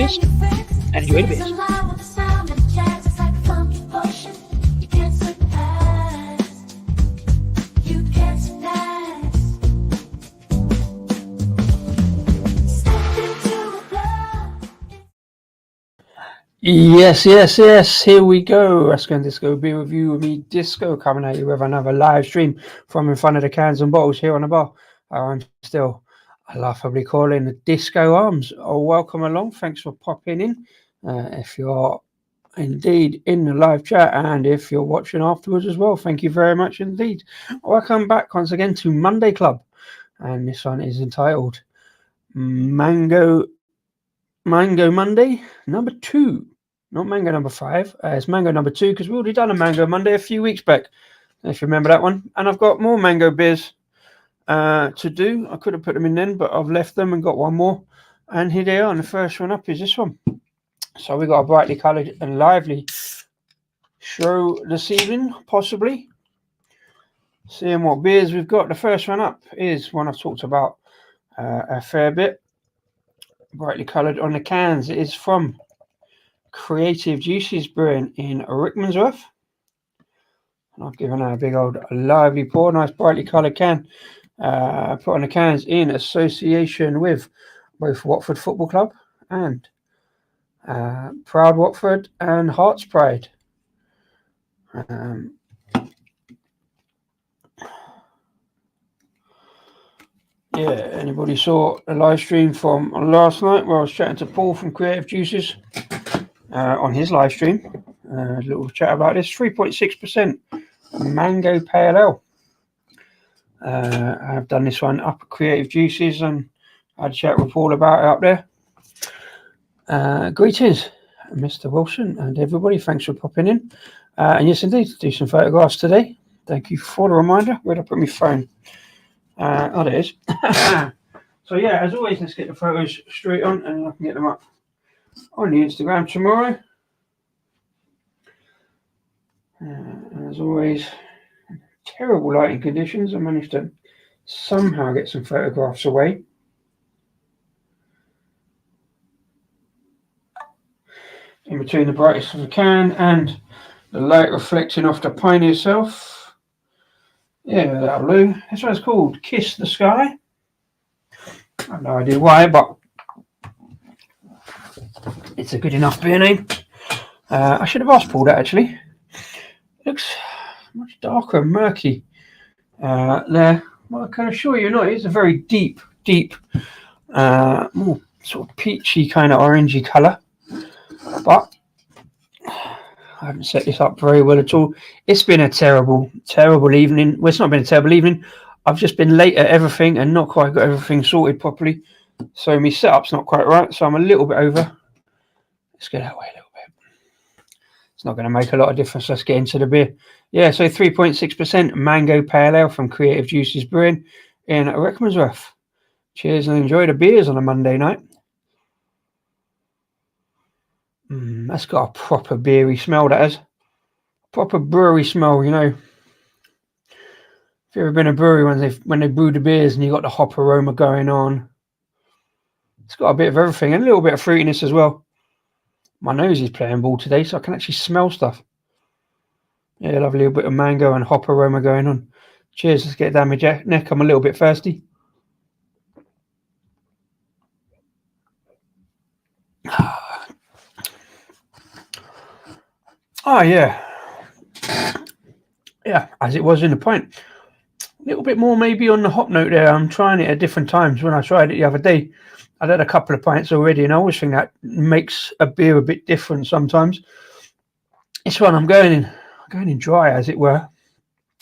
beers and enjoy the beers. Yes. Here we go. Rascal and Disco beer review with me, Disco, coming at you with another live stream from in front of the cans and bottles here on the bar. I'm still laughably calling the Disco Arms. Oh, welcome along. Thanks for popping in. If you're indeed in the live chat and if you're watching afterwards as well, thank you very much indeed. Welcome back once again to Monday Club, and this one is entitled Mango Monday number 2. Not Mango number 5. It's Mango number 2 because we already done a Mango Monday a few weeks back, if you remember that one. And I've got more mango beers to do. I could have put them in then, but I've left them and got one more. And here they are. And the first one up is this one. So we got a brightly coloured and lively show this evening, possibly. Seeing what beers we've got. The first one up is one I've talked about a fair bit. Brightly coloured on the cans. It is from Creative Juices Brewing in Rickmansworth. And I've given that a big old lively pour. Nice brightly coloured can. Put on the cans in association with both Watford Football Club and Proud Watford and Hearts Pride. Yeah, anybody saw the live stream from last night where I was chatting to Paul from Creative Juices on his live stream? A little chat about this. 3.6% Mango Pale Ale. I've done this one up at Creative Juices and I had a chat with Paul about it up there. Greetings, Mr. Wilson and everybody. Thanks for popping in. And yes, indeed, do some photographs today. Thank you for the reminder. Where'd I put my phone? Oh, there it is. So yeah, as always, let's get the photos straight on and I can get them up on the Instagram tomorrow. As always, terrible lighting conditions. I managed to somehow get some photographs away. In between the brightness of the can and the light reflecting off the pine itself. Yeah, that blue. This one's called Kiss the Sky. I have no idea why, but it's a good enough beer name. I should have asked Paul that actually. It looks much darker and murky there. Well, I can assure you not. It's a very deep, more sort of peachy kind of orangey colour. But I haven't set this up very well at all. It's been a terrible evening. Well, it's not been a terrible evening. I've just been late at everything and not quite got everything sorted properly. So my setup's not quite right. So I'm a little bit over. Let's get that way a little bit. It's not going to make a lot of difference. Let's get into the beer. Yeah, so 3.6% Mango Pale Ale from Creative Juices Brewing in Rickmansworth. Cheers and enjoy the beers on a Monday night. That's got a proper beery smell, that has. Proper brewery smell, you know. If you've ever been a brewery when they brew the beers and you got the hop aroma going on. It's got a bit of everything and a little bit of fruitiness as well. My nose is playing ball today, so I can actually smell stuff. Yeah, lovely little bit of mango and hop aroma going on. Cheers, let's get down my neck. I'm a little bit thirsty. Oh, yeah. Yeah, as it was in the pint. A little bit more maybe on the hop note there. I'm trying it at different times. When I tried it the other day, I'd had a couple of pints already, and I always think that makes a beer a bit different sometimes. This one I'm going in dry, as it were.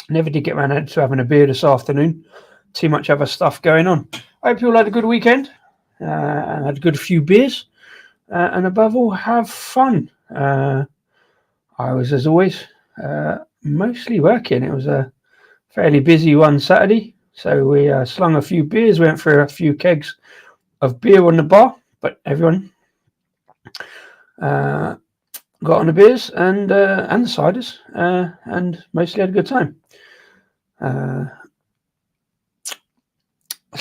Never did get around to having a beer this afternoon. Too much other stuff going on. I hope you all had a good weekend. And had a good few beers. And above all, have fun. I was, as always, mostly working. It was a fairly busy one Saturday. So we slung a few beers, went through a few kegs of beer on the bar. But everyone got on the beers and the ciders and mostly had a good time. There's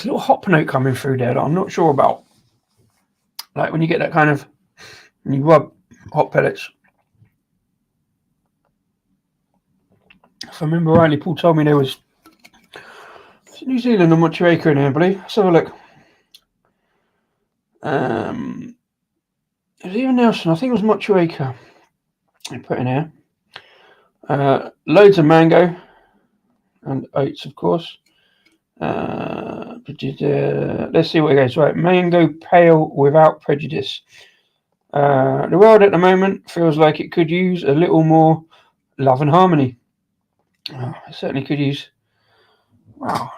a little hop note coming through there that I'm not sure about. Like when you get that kind of and you rub hot pellets. If I remember rightly, Paul told me there was New Zealand and Motueka in here, I believe. Let's have a look. It was even Nelson. I think it was Motueka. I put in here. Loads of mango and oats, of course. Let's see what it goes. Right, mango pale without prejudice. The world at the moment feels like it could use a little more love and harmony. It certainly could use. Wow.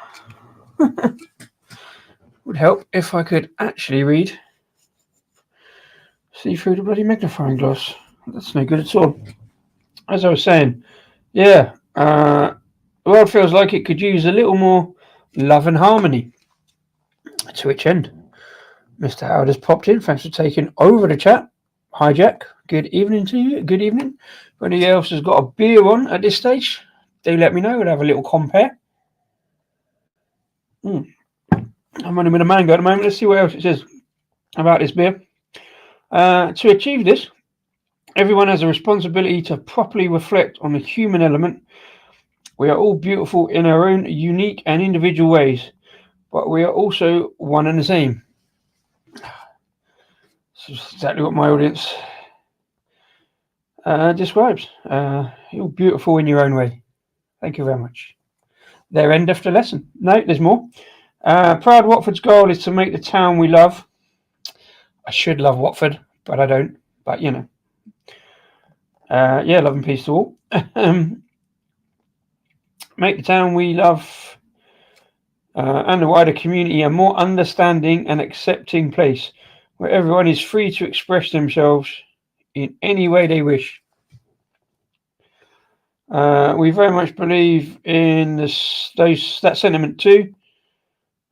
Would help if I could actually read. See through the bloody magnifying glass. That's no good at all. As I was saying, yeah, the world feels like it could use a little more love and harmony. To which end, Mr. Howard has popped in. Thanks for taking over the chat. Hi, Jack. Good evening to you. Good evening. If anybody else has got a beer on at this stage, do let me know. We'll have a little compare. I'm running with a mango at the moment. Let's see what else it says about this beer. To achieve this, everyone has a responsibility to properly reflect on the human element. We are all beautiful in our own unique and individual ways, but we are also one and the same. This is exactly what my audience describes. You're beautiful in your own way. Thank you very much. Their end of the lesson. No, there's more. Proud Watford's goal is to make the town we love. I should love Watford, but I don't. But, you know. Yeah, love and peace to all. Make the town we love and the wider community a more understanding and accepting place where everyone is free to express themselves in any way they wish. We very much believe in that sentiment too,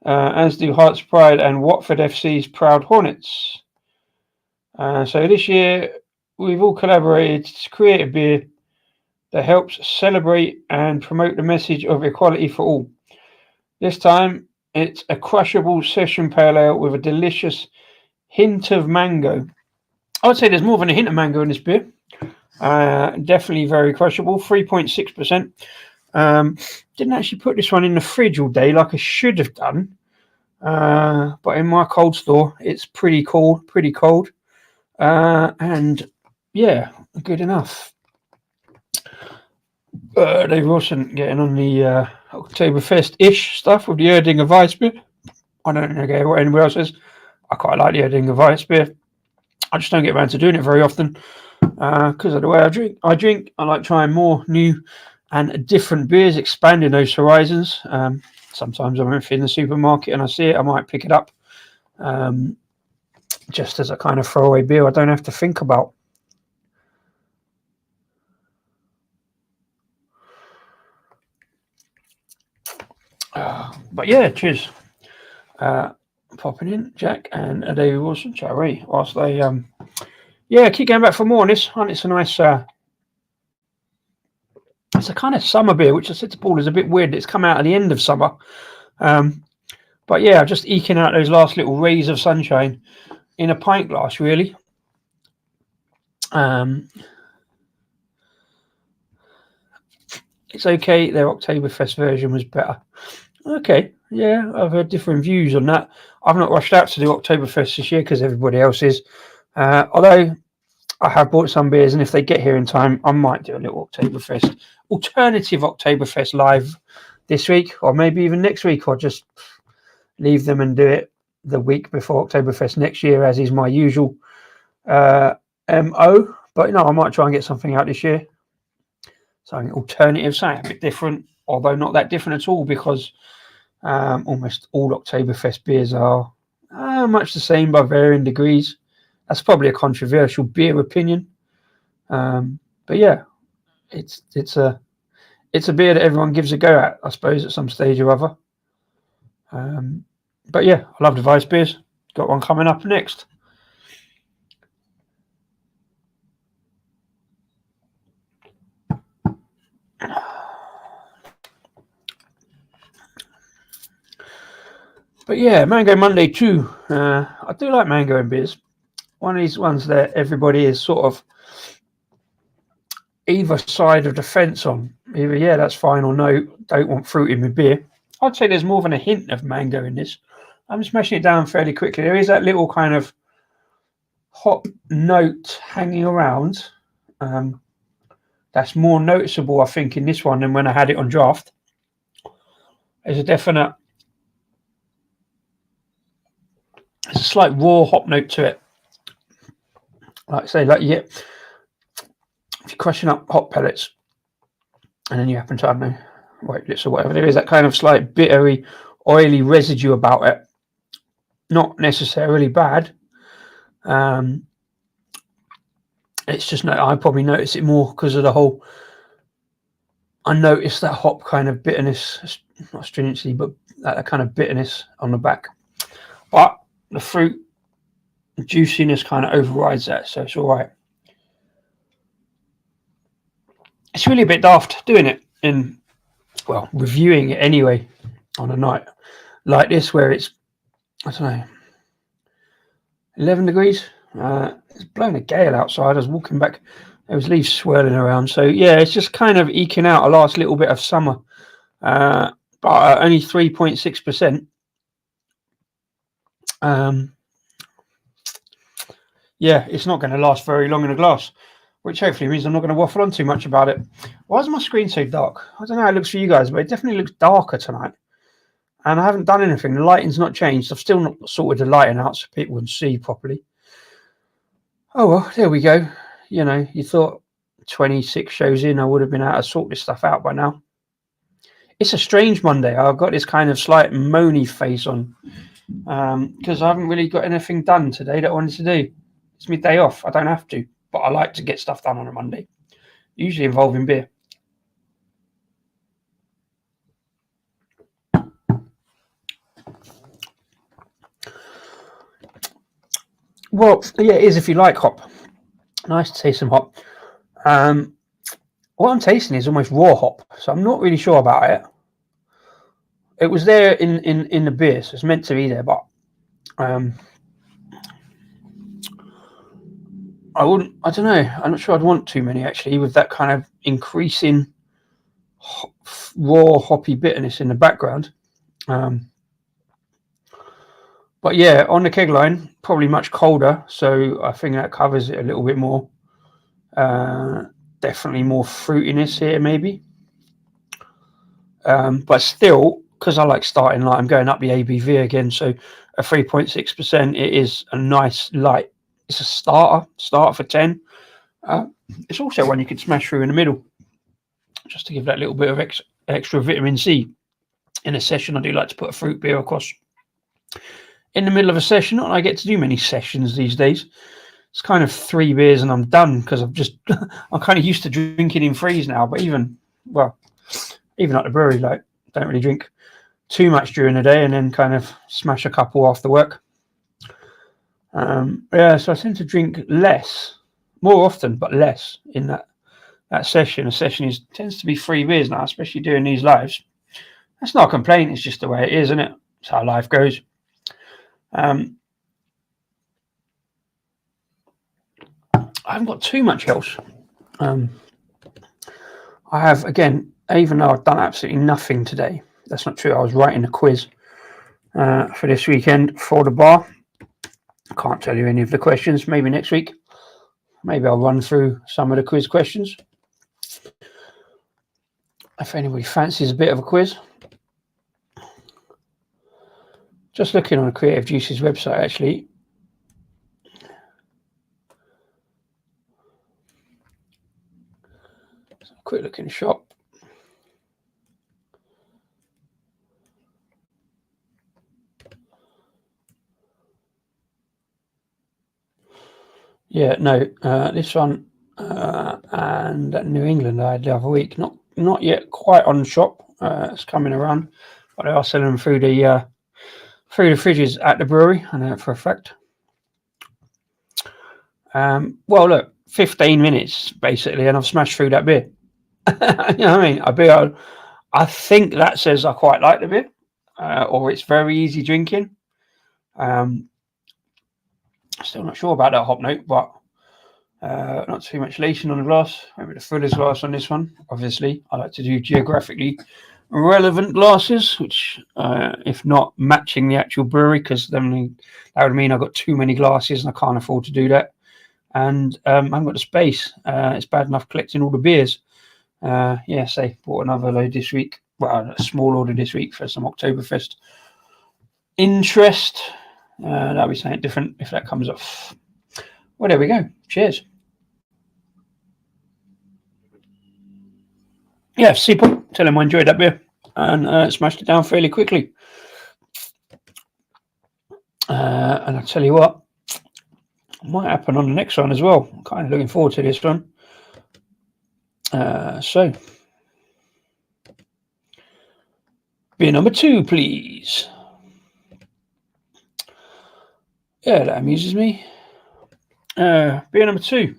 as do Hearts Pride and Watford FC's Proud Hornets. So this year, we've all collaborated to create a beer that helps celebrate and promote the message of equality for all. This time, it's a crushable session pale ale with a delicious hint of mango. I would say there's more than a hint of mango in this beer. Definitely very crushable, 3.6%. Didn't actually put this one in the fridge all day like I should have done. But in my cold store, it's pretty cold. And yeah, good enough. Dave Wilson getting on the Oktoberfest-ish stuff with the Erdinger Weissbier. I don't know what anyone else says. I quite like the Erdinger Weissbier. I just don't get around to doing it very often because of the way I drink. I like trying more new and different beers, expanding those horizons. Sometimes I'm in the supermarket and I see it, I might pick it up just as a kind of throwaway beer I don't have to think about. But yeah, cheers. Popping in, Jack and David Wilson, shall we? Whilst they, keep going back for more on this. And it's a nice, it's a kind of summer beer, which I said to Paul is a bit weird. It's come out at the end of summer. But yeah, just eking out those last little rays of sunshine in a pint glass, really. It's okay. Their Oktoberfest version was better. Okay, yeah, I've heard different views on that. I've not rushed out to do Oktoberfest this year because everybody else is. Although I have bought some beers, and if they get here in time, I might do a little alternative Oktoberfest live this week, or maybe even next week, or just leave them and do it the week before Oktoberfest next year, as is my usual MO. But no, I might try and get something out this year. Something alternative, something a bit different, although not that different at all, because almost all Oktoberfest beers are much the same by varying degrees. That's probably a controversial beer opinion, but yeah, it's a beer that everyone gives a go at, I suppose, at some stage or other. But yeah, I love the Weiss beers. Got one coming up next. But yeah, Mango Monday too. I do like mango in beers. one of these ones that everybody is sort of either side of the fence on. Either, yeah, that's fine, or no, don't want fruit in my beer. I'd say there's more than a hint of mango in this. I'm smashing it down fairly quickly. There is that little kind of hop note hanging around. That's more noticeable, I think, in this one than when I had it on draft. There's a slight raw hop note to it. Like I say, if you're crushing up hop pellets and then you happen to, I don't know, whitelets or whatever, there is that kind of slight bittery, oily residue about it. Not necessarily bad. It's just, I probably notice it more because of the whole, I noticed that hop kind of bitterness, not stringency, but that kind of bitterness on the back. But the fruit juiciness kind of overrides that, so it's all right. It's really a bit daft doing it reviewing it anyway on a night like this where it's, I don't know, 11 degrees. It's blowing a gale outside. I was walking back, there was leaves swirling around. So yeah, it's just kind of eking out a last little bit of summer, but only 3.6%. Yeah, it's not going to last very long in a glass, which hopefully means I'm not going to waffle on too much about it. Why is my screen so dark? I don't know how it looks for you guys, but it definitely looks darker tonight. And I haven't done anything. The lighting's not changed. I've still not sorted the lighting out so people can see properly. Oh, well, there we go. You know, you thought 26 shows in, I would have been able to sort this stuff out by now. It's a strange Monday. I've got this kind of slight moany face on because I haven't really got anything done today that I wanted to do. It's my day off. I don't have to, but I like to get stuff done on a Monday, usually involving beer. Well, yeah, it is if you like hop. Nice to taste some hop. What I'm tasting is almost raw hop, so I'm not really sure about it. It was there in the beer, so it's meant to be there, but I don't know. I'm not sure I'd want too many actually, with that kind of increasing raw hoppy bitterness in the background. But yeah, on the keg line, probably much colder, so I think that covers it a little bit more. Definitely more fruitiness here, maybe. But still, because I like starting light, I'm going up the ABV again, so a 3.6%, it is a nice light. It's a starter for 10. It's also one you could smash through in the middle, just to give that little bit of extra vitamin C. In a session, I do like to put a fruit beer across. In the middle of a session, not that I get to do many sessions these days. It's kind of 3 beers and I'm done because I'm kind of used to drinking in threes now. But even at the brewery, like, don't really drink too much during the day and then kind of smash a couple after work. Yeah, so I tend to drink less, more often, but less in that session. A session tends to be 3 beers now, especially doing these lives. That's not a complaint. It's just the way it is, isn't it? It's how life goes. I haven't got too much else. I have, again, even though I've done absolutely nothing today, that's not true. I was writing a quiz for this weekend for the bar. I can't tell you any of the questions. Maybe next week. Maybe I'll run through some of the quiz questions. If anybody fancies a bit of a quiz. Just looking on the Creative Juices website, actually. Quick look in the shop. Yeah, no, this one and New England I had the other week. Not yet quite on shop. It's coming around, but they are selling them through the fridges at the brewery. I know it for a fact. Well, look, 15 minutes basically, and I've smashed through that beer. You know what I mean? I think that says I quite like the beer, or it's very easy drinking. Still not sure about that hop note, but not too much lacing on the glass. Maybe the fuller's glass on this one. Obviously, I like to do geographically relevant glasses, which if not matching the actual brewery, because then that would mean I've got too many glasses and I can't afford to do that. And I haven't got the space. It's bad enough collecting all the beers. Bought another load this week. Well, a small order this week for some Oktoberfest interest. That'll be something different if that comes off. Well, there we go. Cheers. Yeah, simple. Tell him I enjoyed that beer and smashed it down fairly quickly. And I'll tell you what, might happen on the next one as well. I'm kind of looking forward to this one. So, beer number 2, please. Yeah, that amuses me. Beer number 2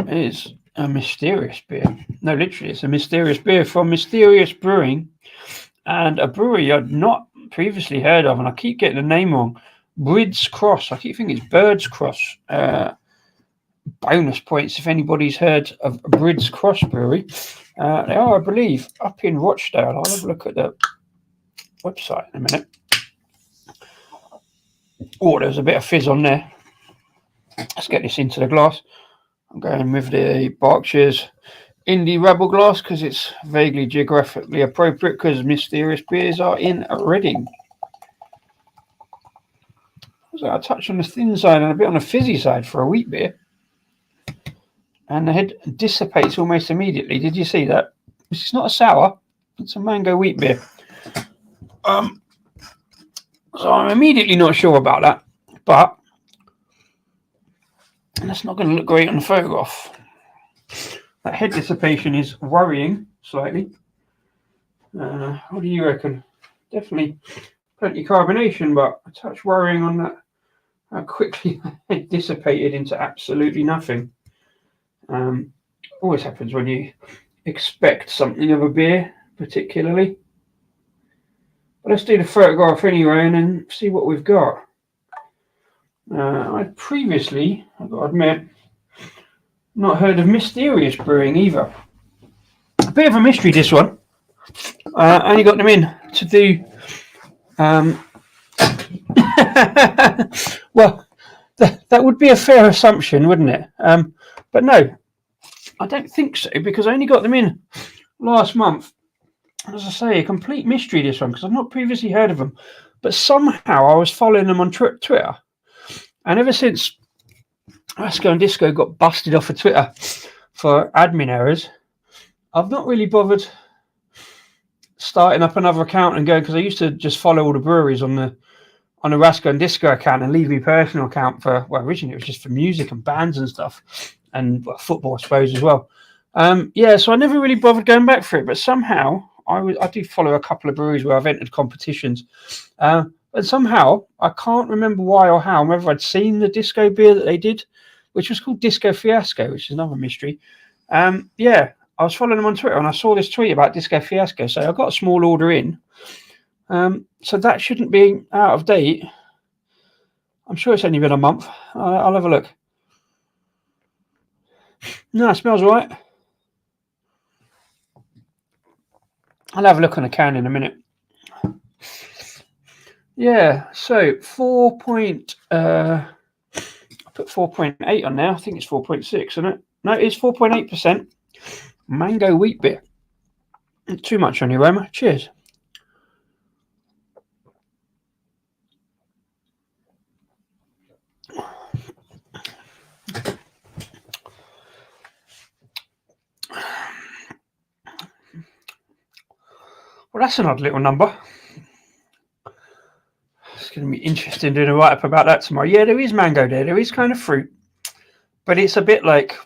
is a mysterious beer. No, literally, it's a mysterious beer from Mysterious Brewing, and a brewery I'd not previously heard of, and I keep getting the name wrong. Brids Cross. I keep thinking it's Birds Cross. Bonus points if anybody's heard of Brids Cross Brewery. They are, I believe, up in Rochdale. I'll have a look at the website in a minute. Oh, there's a bit of fizz on there. Let's get this into the glass. I'm going with the Berkshire's Indie Rebel glass because it's vaguely geographically appropriate because mysterious beers are in Reading. So I touched on the thin side and a bit on the fizzy side for a wheat beer. And the head dissipates almost immediately. Did you see that? This is not a sour. It's a mango wheat beer. So I'm immediately not sure about that. But that's not going to look great on the photograph. That head dissipation is worrying slightly. What do you reckon? Definitely plenty carbonation, but a touch worrying on that. How quickly it dissipated into absolutely nothing. Always happens when you expect something of a beer, particularly. But let's do the photograph anyway and then see what we've got. I'd previously, I've got to admit, not heard of Mysterious Brewing either. A bit of a mystery, this one. I only got them in to do... well, that would be a fair assumption, wouldn't it? But no, I don't think so, because I only got them in last month. As I say, a complete mystery, this one, because I've not previously heard of them. But somehow I was following them on Twitter. And ever since Rasco and Disco got busted off of Twitter for admin errors, I've not really bothered starting up another account and going, because I used to just follow all the breweries on the Rasco and Disco account and leave my personal account for, well, originally it was just for music and bands and stuff, and football, I suppose, as well. So I never really bothered going back for it, but somehow I do follow a couple of breweries where I've entered competitions. And somehow, I can't remember why or how, whether I'd seen the disco beer that they did, which was called Disco Fiasco, which is another mystery. I was following them on Twitter and I saw this tweet about Disco Fiasco, so I got a small order in. So that shouldn't be out of date. I'm sure it's only been a month. I'll have a look. No, it smells all right. I'll have a look on the can in a minute. Yeah, so I put 4.8 on there. I think it's 4.6, isn't it? No, it's 4.8% mango wheat beer. Not too much on your aroma. Cheers. Well, that's an odd little number. It's going to be interesting doing a write-up about that tomorrow. Yeah, there is mango there. There is kind of fruit. But it's a bit like,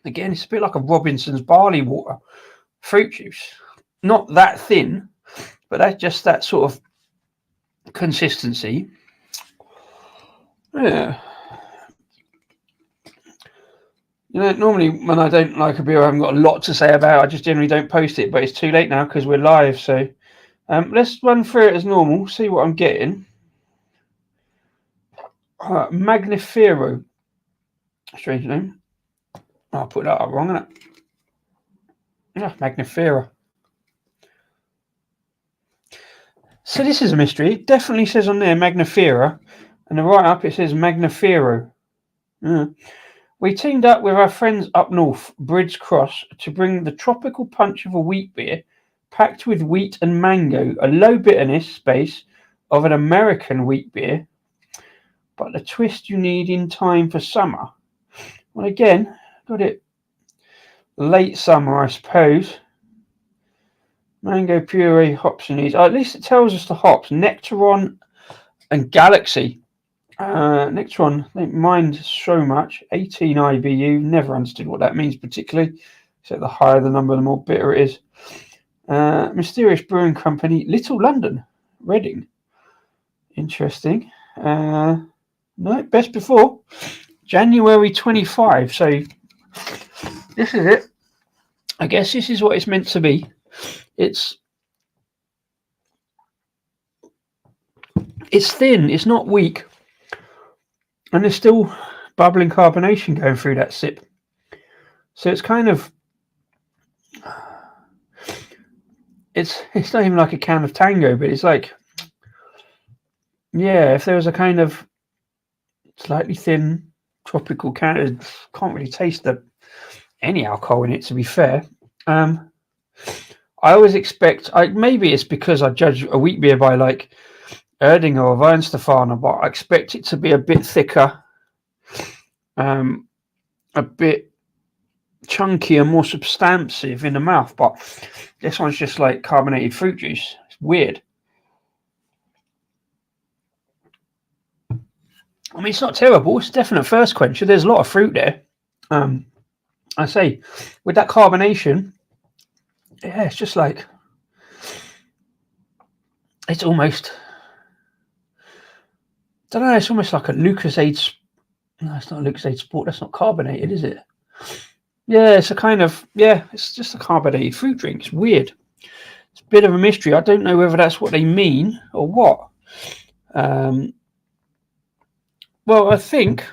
again, it's a bit like a Robinson's barley water fruit juice. Not that thin, but that's just that sort of consistency. Yeah. You know, normally when I don't like a beer, I haven't got a lot to say about it. I just generally don't post it, but it's too late now because we're live. So Let's run through it as normal, see what I'm getting. Magnifero. Strange name. I'll put that up wrong, innit? Yeah, Magnifera. So this is a mystery. It definitely says on there Magnifera, and then right up it says Magnifero. We teamed up with our friends up north, Bridge Cross, to bring the tropical punch of a wheat beer packed with wheat and mango, a low bitterness base of an American wheat beer, but the twist you need in time for summer. Well, again, got it late summer, I suppose. Mango puree, hops you need. At least it tells us the hops. Nectaron and Galaxy. Nectaron, I don't mind so much. 18 IBU. Never understood what that means particularly. So the higher the number, the more bitter it is. Mysterious Brewing Company, Little London, Reading. Interesting. No, best before. January 25. So this is it. I guess this is what it's meant to be. It's thin, it's not weak, and there's still bubbling carbonation going through that sip. So it's kind of, it's not even like a can of Tango, but it's like, yeah, if there was a kind of slightly thin tropical can, can't really taste any alcohol in it, to be fair. I always expect, maybe it's because I judge a wheat beer by like Erdinger or Weihenstephaner, but I expect it to be a bit thicker, a bit chunkier, more substantive in the mouth. But this one's just like carbonated fruit juice. It's weird. I mean, it's not terrible. It's a definite first quencher. There's a lot of fruit there. I say, with that carbonation, yeah, it's just like, it's almost, I don't know, it's almost like a Lucozade. No, it's not a Lucozade Sport. That's not carbonated, is it? Yeah, it's a kind of, it's just a carbonated fruit drink. It's weird. It's a bit of a mystery. I don't know whether that's what they mean or what. Well, I think,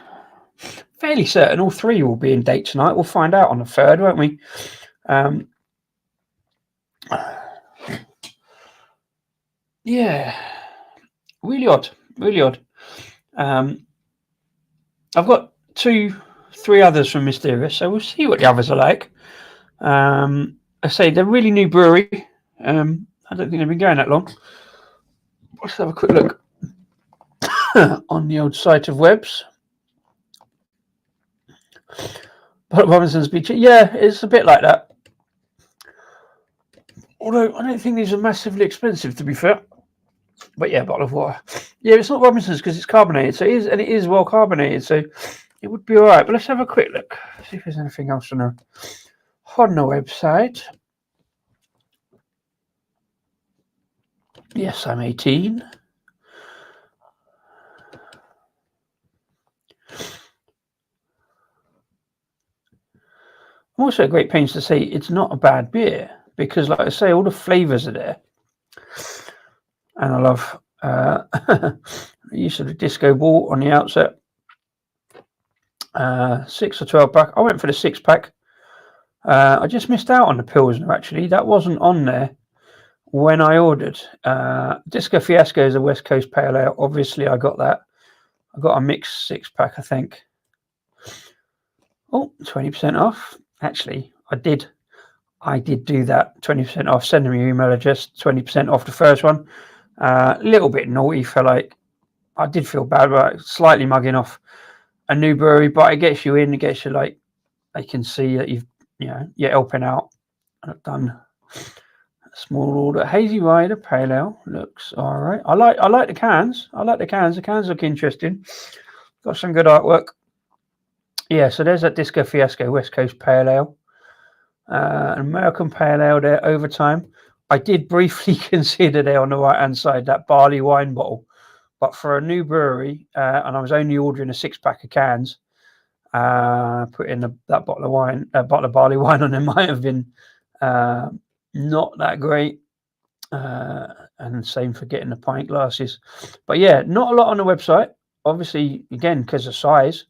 fairly certain all three will be in date tonight. We'll find out on the 3rd, won't we? Yeah, really odd. I've got 2-3 others from Mysterious, so we'll see what the others are like. I say they're really new brewery. I don't think they've been going that long. Let's have a quick look on the old site of Webs. But Robinson's Beach, yeah, it's a bit like that. Although I don't think these are massively expensive, to be fair. But yeah, bottle of water. Yeah, it's not Robinson's because it's carbonated, so it is well carbonated, so it would be all right. But let's have a quick look, see if there's anything else on the website. Yes, I'm 18. I'm also at great pains to say it's not a bad beer because, like I say, all the flavours are there. And I love the use of the disco ball on the outset. 6 or 12 pack. I went for the 6-pack. I just missed out on the Pilsner, actually. That wasn't on there when I ordered. Disco Fiasco is a West Coast Pale Ale. Obviously, I got that. I got a mixed 6-pack, I think. Oh, 20% off. Actually, I did do that. 20% off. Send me your email address. 20% off the first one. A little bit naughty for like, I did feel bad about it, slightly mugging off a new brewery, but it gets you in. It gets you like, they can see that you're helping out. I've done a small order. Hazy Rider Pale Ale looks all right. I like the cans. The cans look interesting. Got some good artwork. Yeah, so there's that Disco Fiasco West Coast Pale Ale. An American Pale Ale there over time. I did briefly consider there on the right-hand side that barley wine bottle. But for a new brewery, and I was only ordering a 6-pack of cans, putting that bottle of barley wine on there might have been not that great. and same for getting the pint glasses. But yeah, not a lot on the website. Obviously, again, because of size.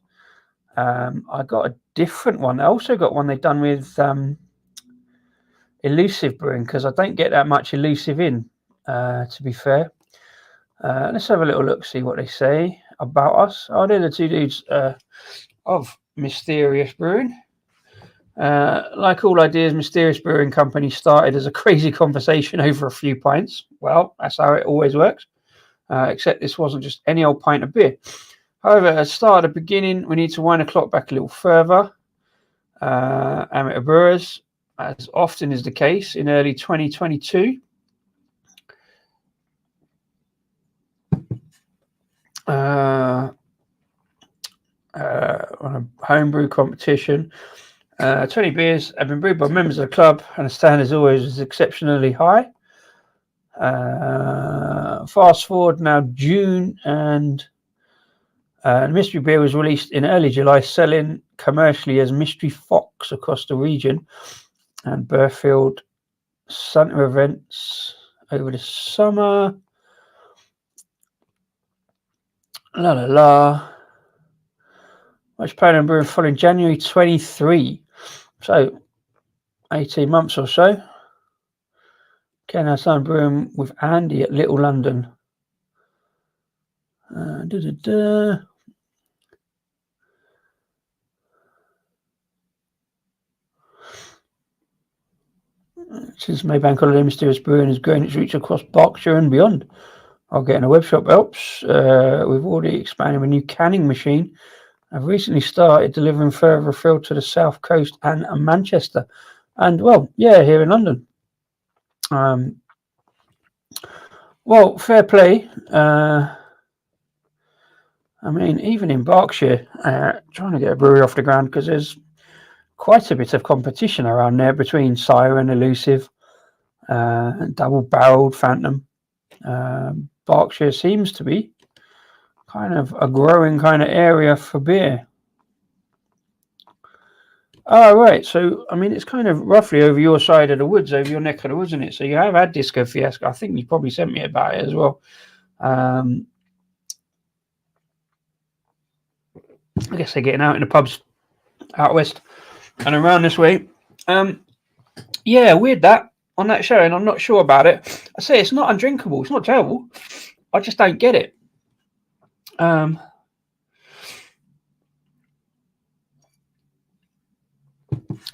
I got a different one. I also got one they've done with elusive brewing, because I don't get that much elusive in, to be fair. Let's have a little look, see what they say about us. Oh, they're the two dudes of Mysterious Brewing. Like all ideas, Mysterious Brewing Company started as a crazy conversation over a few pints. Well, that's how it always works. Except this wasn't just any old pint of beer. However, at the start, at the beginning, we need to wind the clock back a little further. Amateur brewers, as often is the case, in early 2022, on a homebrew competition, 20 beers have been brewed by members of the club, and the standard always is exceptionally high. Fast forward now June, and Mystery Beer was released in early July, selling commercially as Mystery Fox across the region, and Burfield Santa events over the summer. Much planning on brewing following January 23, so 18 months or so. Ken has started brewing with Andy at Little London. Since Maybank Holiday, Mysterious Brewing has grown its reach across Berkshire and beyond. I'll get in a web shop helps. We've already expanded with a new canning machine. I've recently started delivering further afield to the South Coast and Manchester. And, well, yeah, here in London. Well, fair play. I mean, even in Berkshire, trying to get a brewery off the ground, because there's quite a bit of competition around there between Siren, Elusive, double-barreled Phantom. Berkshire seems to be kind of a growing kind of area for beer. Oh, right. So, I mean, it's kind of roughly over your side of the woods, over your neck of the woods, isn't it? So you have had Disco Fiasco. I think you probably sent me about it as well. I guess they're getting out in the pubs out west and around this way. Yeah, weird that on that show, and I'm not sure about it. I say it's not undrinkable. It's not terrible. I just don't get it. I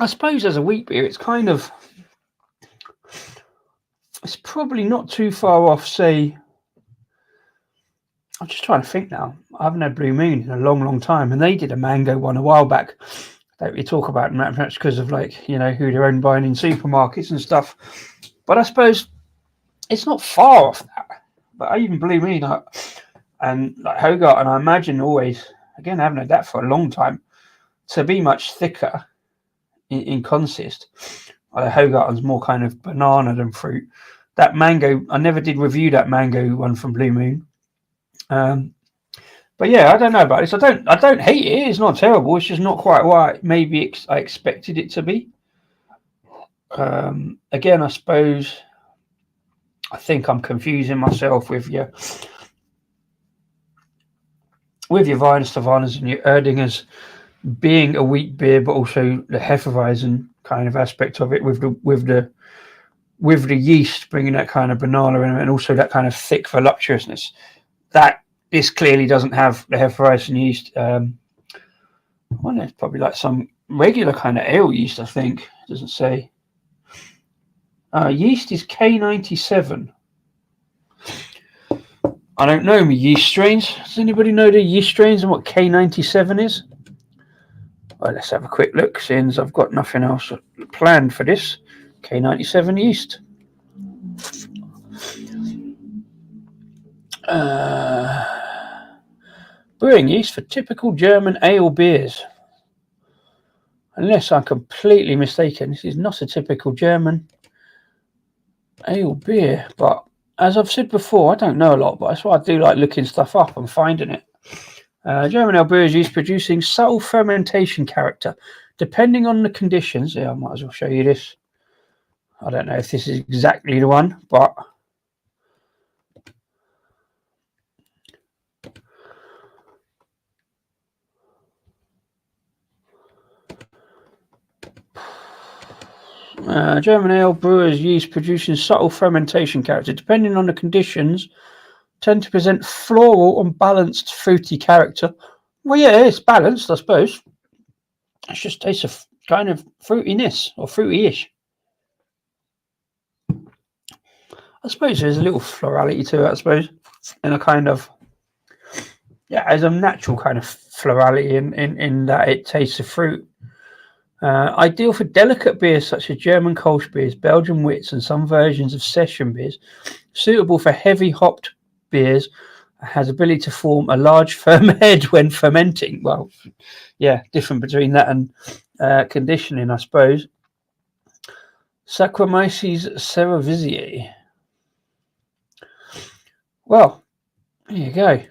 suppose as a wheat beer, it's kind of, it's probably not too far off, say, I'm just trying to think now. I haven't had Blue Moon in a long, long time, and they did a mango one a while back. Don't really talk about them much because of, like, you know, who they're owned by in supermarkets and stuff. But I suppose it's not far off that. But even Blue Moon and like Hogarth, and I imagine always, again, I haven't had that for a long time, to be much thicker in consist. Although Hogarth's more kind of banana than fruit. That mango, I never did review that mango one from Blue Moon. But yeah, I don't know about this. I don't hate it. It's not terrible. It's just not quite what maybe I expected it to be. Again, I suppose I think I'm confusing myself with your Weihenstephaner's and your Erdingers being a wheat beer, but also the Hefeweizen kind of aspect of it with the yeast bringing that kind of banana in it, and also that kind of thick voluptuousness. That this clearly doesn't have the Hefeweizen yeast. I wonder, it's probably like some regular kind of ale yeast, I think. It doesn't say. Yeast is K97. I don't know my yeast strains. Does anybody know the yeast strains and what K97 is? Well, let's have a quick look, since I've got nothing else planned for this. K97 yeast. Brewing yeast for typical German ale beers. Unless I'm completely mistaken, this is not a typical German ale beer. But as I've said before, I don't know a lot, but that's why I do like looking stuff up and finding it. German ale beer is used producing subtle fermentation character. Depending on the conditions, yeah, I might as well show you this. I don't know if this is exactly the one, but German ale brewers yeast producing subtle fermentation character. Depending on the conditions, tend to present floral and balanced fruity character. Well, yeah, it's balanced, I suppose. It just tastes of kind of fruitiness or fruity-ish. I suppose there's a little florality to it, I suppose, and a kind of, yeah, there's a natural kind of florality in that it tastes of fruit. Ideal for delicate beers such as German Kolsch beers, Belgian wits, and some versions of session beers. Suitable for heavy hopped beers, has ability to form a large firm head when fermenting. Well, yeah, different between that and conditioning, I suppose. Saccharomyces cerevisiae. Well, there you go.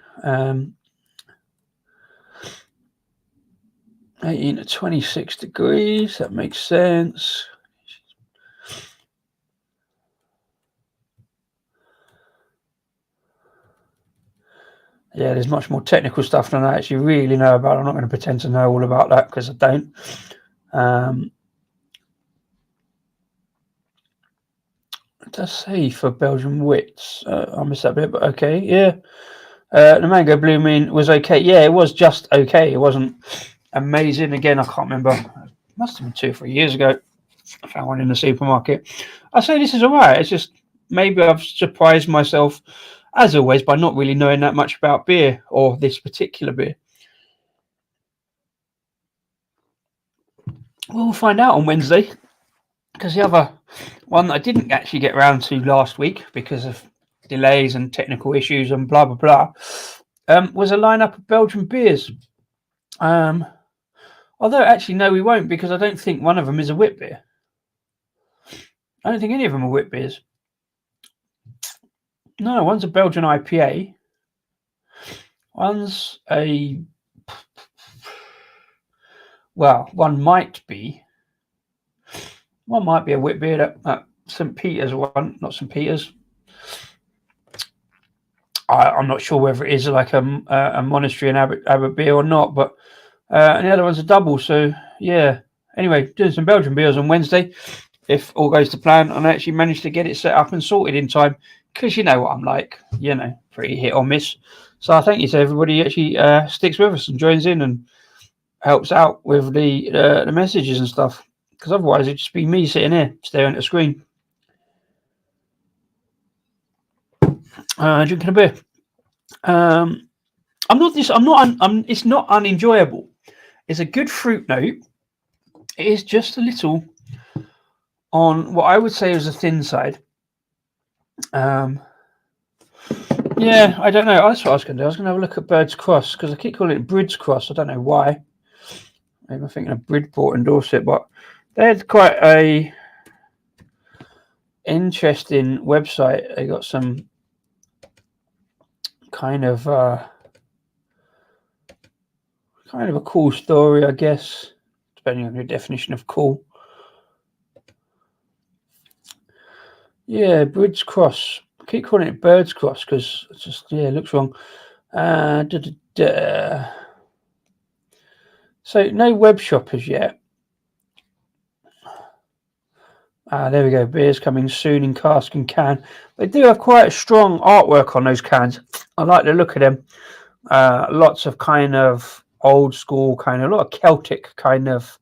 18 to 26 degrees, that makes sense. Yeah, there's much more technical stuff than I actually really know about. I'm not going to pretend to know all about that because I don't. It does say for Belgian wits. I missed that bit, but okay, yeah. The mango blue mean was okay. Yeah, it was just okay. It wasn't amazing. Again, I can't remember. It must have been 2 or 3 years ago. I found one in the supermarket. I say this is all right. It's just maybe I've surprised myself, as always, by not really knowing that much about beer or this particular beer. We'll find out on Wednesday, because the other one that I didn't actually get around to last week because of delays and technical issues and blah, blah, blah, was a lineup of Belgian beers. Although, actually, no, we won't, because I don't think one of them is a wit beer. I don't think any of them are wit beers. No, one's a Belgian IPA. One's a... Well, one might be. One might be a wit beer. That St. Peter's one, not St. Peter's. I'm not sure whether it is like a monastery and abbot beer or not, but and the other one's a double. So yeah. Anyway, doing some Belgian beers on Wednesday, if all goes to plan, and I actually managed to get it set up and sorted in time, because you know what I'm like, pretty hit or miss. So I thank you to everybody who actually sticks with us and joins in and helps out with the messages and stuff, because otherwise it'd just be me sitting here staring at the screen. Drinking a beer. It's not unenjoyable. It's a good fruit note. It is just a little on what I would say is a thin side. Yeah, I don't know. That's what I was going to do. I was going to have a look at Bird's Cross, because I keep calling it Brid's Cross. I don't know why. Maybe I'm thinking of Bridport and Dorset, but they had quite a interesting website. They got some kind of a cool story, I guess, depending on your definition of cool. Yeah, Brid's Cross. I keep calling it Bird's Cross because it's just, it looks wrong. So no web shop as yet. There we go. Beers coming soon in cask and can. They do have quite a strong artwork on those cans. I like the look of them. Lots of kind of old school, kind of a lot of Celtic kind of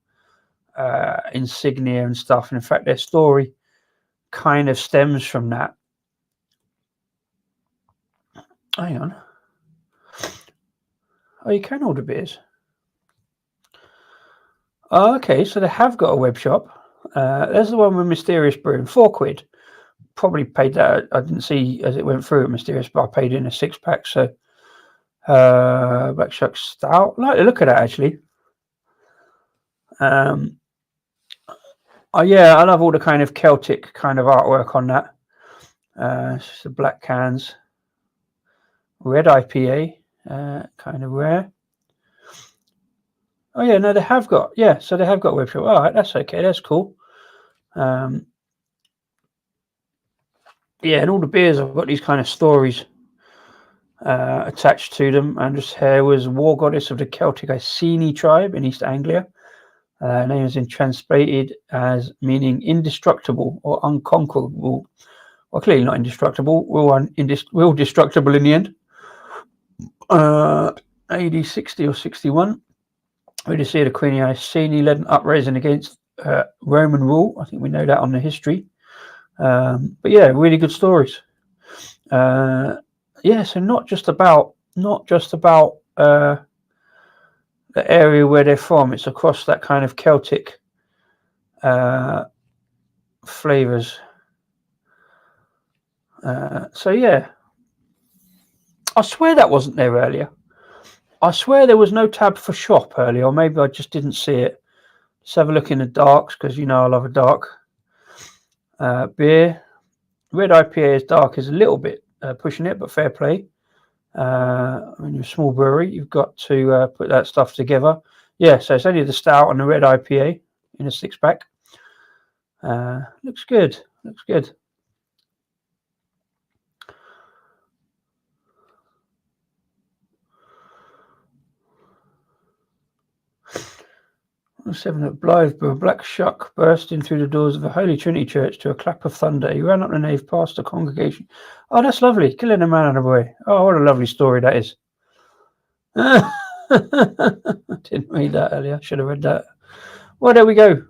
insignia and stuff. And in fact, their story kind of stems from that. Hang on. Oh, you can order beers. Oh, okay, so they have got a web shop. There's the one with Mysterious Brewing, £4. Probably paid that. I didn't see as it went through at Mysterious, but I paid in a 6-pack. So, Black Shark Stout. I like the look at that, actually. Oh yeah, I love all the kind of Celtic kind of artwork on that. It's just the black cans. Red IPA, kind of rare. Oh yeah, no, they have got, so they have got a web shop. All right, that's okay, that's cool. Yeah, and all the beers have got these kind of stories attached to them. Andrew's hair was war goddess of the Celtic Iceni tribe in East Anglia. Name has been translated as meaning indestructible or unconquerable. Well, clearly not indestructible. We're all destructible in the end. AD 60 or 61. We just see the Queen Iceni led an uprising against Roman rule. I think we know that on the history. But yeah, really good stories. Yeah, so not just about the area where they're from. It's across that kind of Celtic flavors. So yeah, I swear that wasn't there earlier. I swear there was no tab for shop earlier, or maybe I just didn't see it. Let's have a look in the darks, because you know I love a dark. Beer. Red IPA is dark, is a little bit pushing it, but fair play. When you're a small brewery, you've got to put that stuff together. Yeah, so it's only the stout and the red IPA in a 6-pack. Looks good. Looks good. 7 at Blytheborough, a black shuck bursting through the doors of the Holy Trinity Church to a clap of thunder. He ran up the nave past the congregation. Oh, that's lovely. Killing a man and a boy. Oh, what a lovely story that is. I didn't read that earlier. Should have read that. Well, there we go.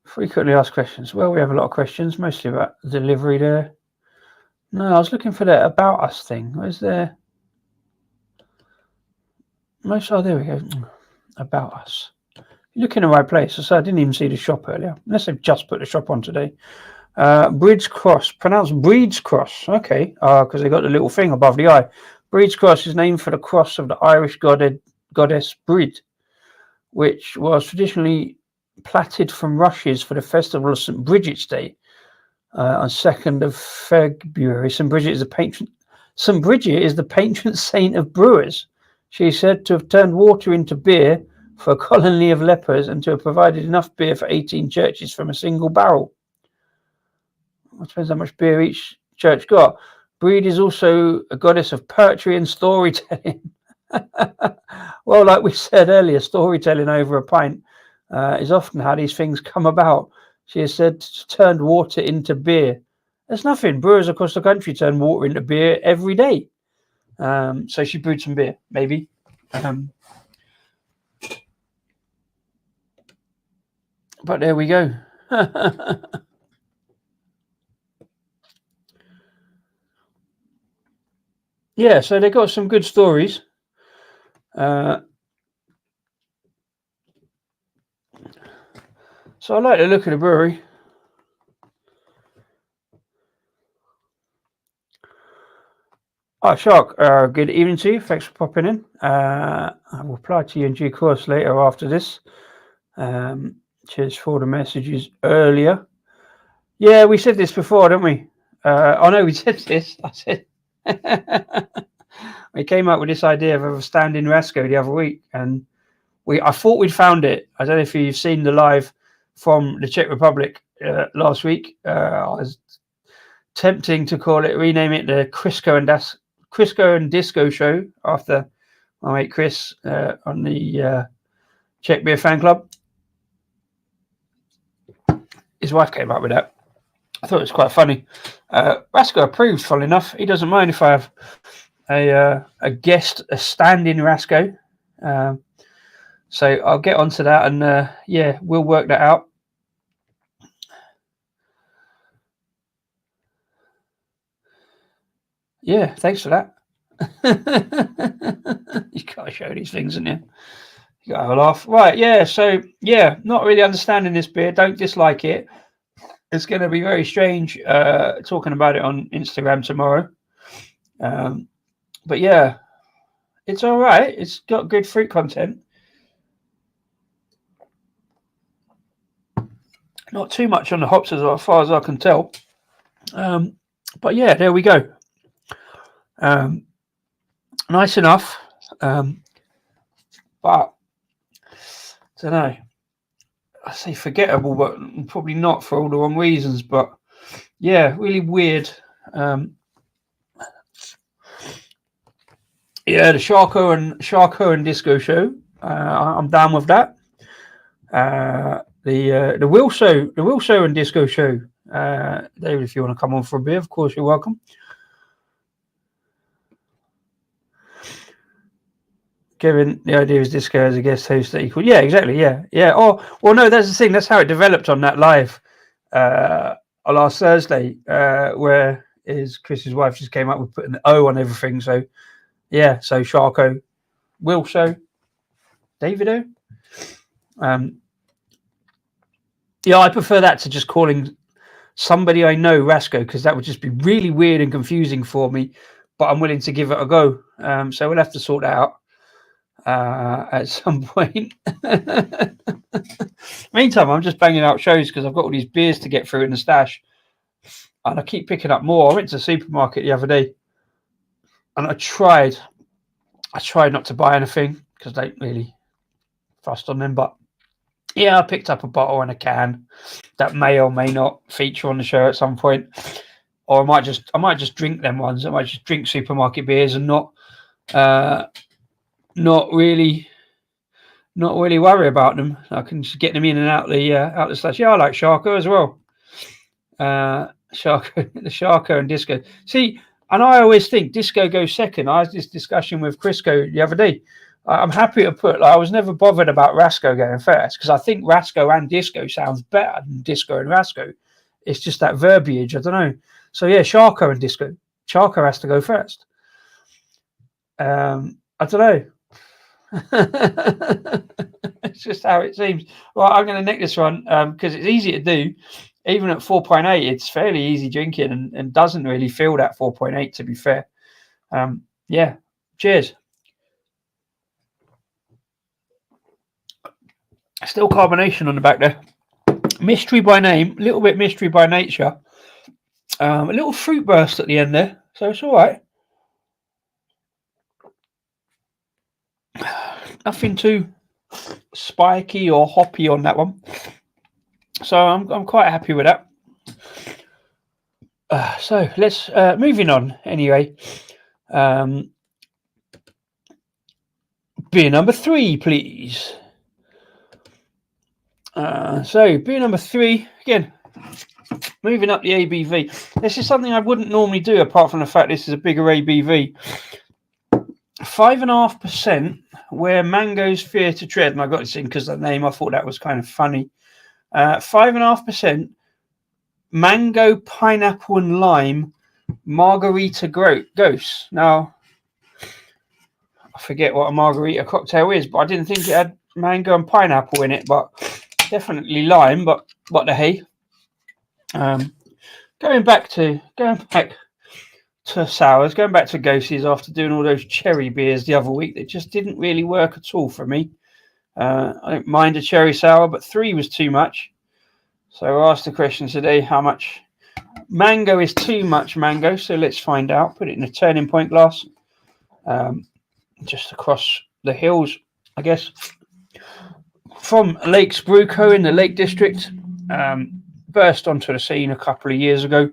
Frequently asked questions. Well, we have a lot of questions, mostly about delivery there. No, I was looking for the About Us thing. Where's there? Oh, there we go. About Us. You look in the right place. So I didn't even see the shop earlier, unless they've just put the shop on today. Breed's Cross, pronounced Breed's Cross. Okay, because they got the little thing above the eye. Breed's Cross is named for the cross of the Irish goddess Brid, which was traditionally plaited from rushes for the festival of St. Bridget's Day on 2nd of February. St. Bridget is the patron saint of brewers. She is said to have turned water into beer for a colony of lepers and to have provided enough beer for 18 churches from a single barrel. It depends how much beer each church got. Breed is also a goddess of poetry and storytelling. Well, like we said earlier, storytelling over a pint is often how these things come about. She has said turned water into beer. There's nothing. Brewers across the country turn water into beer every day. So she brewed some beer, maybe. But there we go. Yeah, so they got some good stories. So I like the look of the brewery. Oh, Shark, good evening to you. Thanks for popping in. I will reply to you in due course later after this. Cheers for the messages earlier. Yeah, we said this before, didn't we? Oh, no, we said this. I said... We came up with this idea of a standing Rasco the other week, and I thought we'd found it. I don't know if you've seen the live from the Czech Republic last week. I was tempting to rename it the Crisco and Disco Show after my mate Chris on the Czech Beer Fan Club. His wife came up with that. I thought it was quite funny. Rasco approved, funnily enough. He doesn't mind if I have a standing Rasco. So I'll get onto that, and yeah, we'll work that out. Yeah, thanks for that. You gotta show these things, haven't you? You gotta have a laugh. Right, yeah, so yeah, not really understanding this beer, don't dislike it. It's going to be very strange talking about it on Instagram tomorrow. But yeah, it's all right. It's got good fruit content. Not too much on the hops as far as I can tell. But yeah, there we go. Nice enough. But I don't know. I say forgettable, but probably not for all the wrong reasons. But yeah, really weird. Yeah, the Charco and Disco show. I'm down with that. The Wilso and Disco show. David, if you want to come on for a beer, of course you're welcome. Kevin, the idea is Disco as a guest host that equal. Yeah, exactly. Yeah. Oh, well, no, that's the thing. That's how it developed on that live on last Thursday, where Chris's wife just came up with putting the O on everything. So, yeah. So Charco, Wilso, Davido. Yeah, I prefer that to just calling somebody I know Rasco, because that would just be really weird and confusing for me. But I'm willing to give it a go. So we'll have to sort that out at some point. Meantime, I'm just banging out shows because I've got all these beers to get through in the stash, and I keep picking up more. I went to the supermarket the other day, and I tried not to buy anything because they ain't really fussed on them. But yeah, I picked up a bottle and a can that may or may not feature on the show at some point, or I might just drink them ones. I might just drink supermarket beers and not really worry about them. I can just get them in and out the stash. Yeah, I like Charco as well. The Charco and Disco. See, and I always think Disco goes second. I had this discussion with Crisco the other day. I'm happy to put. I was never bothered about Rasco going first because I think Rasco and Disco sounds better than Disco and Rasco. It's just that verbiage. I don't know. So yeah, Charco and Disco. Charco has to go first. I don't know. It's just how it seems. Well, I'm going to nick this one because it's easy to do. Even at 4.8, it's fairly easy drinking and doesn't really feel that 4.8, to be fair. Yeah, cheers. Still carbonation on the back there. Mystery by name, a little bit mystery by nature. A little fruit burst at the end there, so it's all right. Nothing too spiky or hoppy on that one, so I'm quite happy with that. So let's moving on anyway. Beer number 3, please. So beer number 3 again. Moving up the ABV. This is something I wouldn't normally do, apart from the fact this is a bigger ABV. 5.5%. Where mangoes fear to tread, and I got this in because of the name. I thought that was kind of funny. 5.5%. Mango, pineapple, and lime margarita Gose. Now, I forget what a margarita cocktail is, but I didn't think it had mango and pineapple in it, but definitely lime. But what the hey? Going back to sours, going back to Gose's after doing all those cherry beers the other week, that just didn't really work at all for me. I don't mind a cherry sour, but 3 was too much. So I asked the question today, how much mango is too much mango? So let's find out. Put it in a turning point glass, just across the hills, I guess, from Lakes Brew Co in the Lake District. Burst onto the scene a couple of years ago